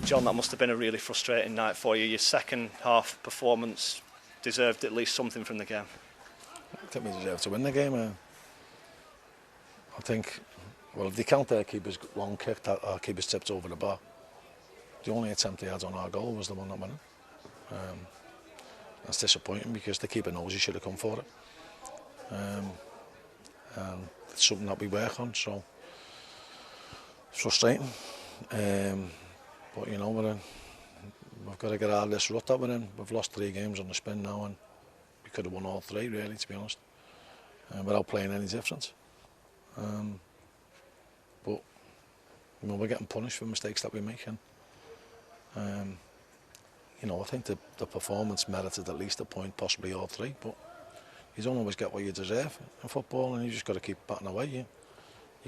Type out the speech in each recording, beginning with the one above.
John, that must have been a really frustrating night for you. Your second half performance deserved at least something from the game. I think we deserved to win the game. I think, well, if they count their keeper's long kick, that our keeper's tipped over the bar. The only attempt they had on our goal was the one that went in. That's disappointing because the keeper knows he should have come for it. And it's something that we work on, so it's frustrating. But you know, we've got to get out of this rut that we're in. We've lost 3 games on the spin now, and we could have won all 3 really, to be honest, without playing any difference. But you know, we're getting punished for mistakes that we make, and you know, I think the performance merited at least a point, possibly all 3. But you don't always get what you deserve in football, and you just got to keep batting away. You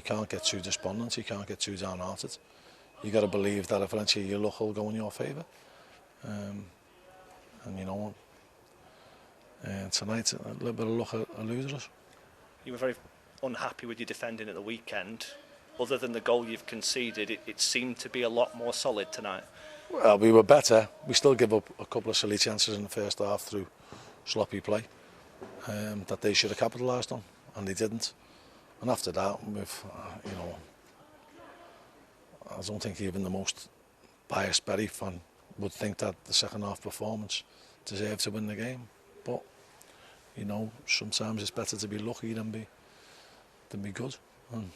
can't get too despondent, you can't get too downhearted. You got to believe that eventually your luck will go in your favour. And you know, tonight a little bit of luck eluded us. You were very unhappy with your defending at the weekend. Other than the goal you've conceded, it seemed to be a lot more solid tonight. Well, we were better. We still give up a couple of silly chances in the first half through sloppy play that they should have capitalised on, and they didn't. And after that, we've, you know, I don't think even the most biased Berry fan would think that the second half performance deserved to win the game. But you know, sometimes it's better to be lucky than be good. And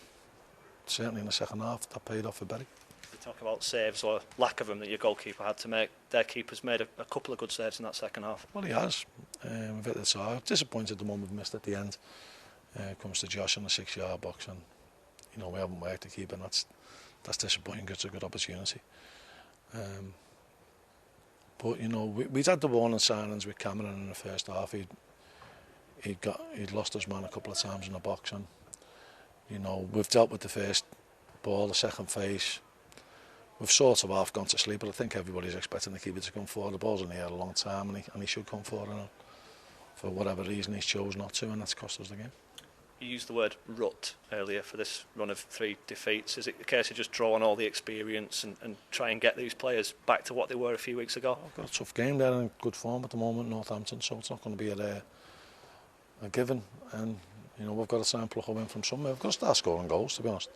certainly in the second half, that paid off for Berry. You talk about saves or lack of them that your goalkeeper had to make. Their keeper's made a couple of good saves in that second half. Well, he has. We've hit the target. Disappointed the one we've missed at the end. Comes to Josh in the 6-yard box, and you know, we haven't worked the keeper, and that's disappointing because it's a good opportunity. But you know, we'd had the warning signings with Cameron in the first half. He'd lost his man a couple of times in the box, and you know, we've dealt with the first ball, the second phase. We've sort of half gone to sleep, but I think everybody's expecting the keeper to come forward. The ball's in the air a long time, and he should come forward. And for whatever reason, he's chose not to, and that's cost us the game. You used the word rut earlier for this run of 3 defeats. Is it the case of just draw on all the experience and try and get these players back to what they were a few weeks ago? I've got a tough game there in good form at the moment, Northampton, so it's not going to be a given. And you know, we've got to try and pluck them in from somewhere. We've got to start scoring goals, to be honest.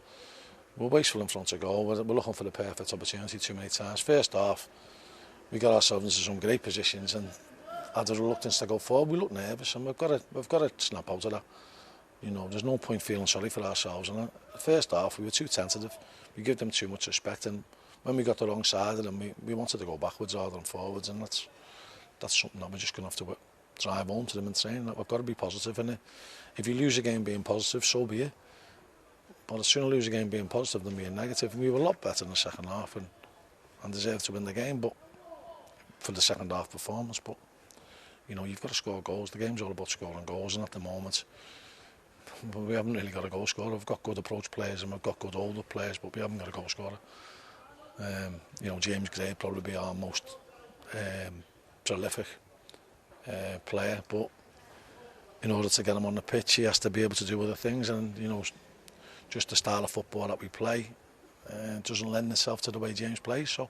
We're wasteful in front of goal. We're looking for the perfect opportunity too many times. First half, we got ourselves into some great positions and had a reluctance to go forward. We look nervous, and we've got to snap out of that. You know, there's no point feeling sorry for ourselves. And the first half, we were too tentative. We gave them too much respect, and when we got the wrong side of them, we wanted to go backwards rather than forwards, and that's something that we're just going to have to drive home to them and saying that we've got to be positive in it. If you lose a game being positive, so be it. But I'd sooner lose a game being positive than being negative. And we were a lot better in the second half and deserved to win the game, but for the second half performance. But you know, you've got to score goals. The game's all about scoring goals, and at the moment, we haven't really got a goal scorer. We've got good approach players and we've got good older players, but we haven't got a goal scorer. You know, James Gray will probably be our most prolific player, but in order to get him on the pitch, he has to be able to do other things, and you know, just the style of football that we play doesn't lend itself to the way James plays, so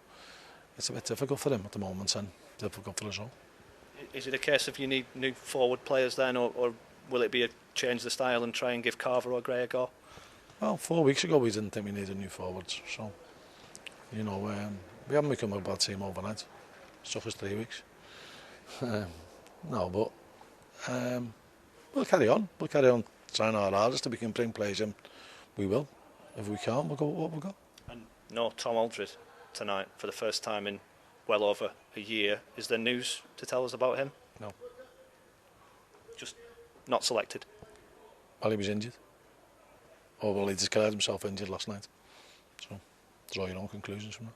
it's a bit difficult for him at the moment and difficult for us all. Is it a case of you need new forward players then, or will it be a change the style and try and give Carver or Gray a go? Well, 4 weeks ago we didn't think we needed new forwards, so you know, we haven't become a bad team overnight. It took us 3 weeks. No, but we'll carry on. We'll carry on trying our hardest. If we can bring players in, we will. If we can't, we'll go what we've got. And no Tom Aldred tonight for the first time in well over a year. Is there news to tell us about him? No. Just not selected? Well, he was injured. Or well, he declared himself injured last night. So draw your own conclusions from that.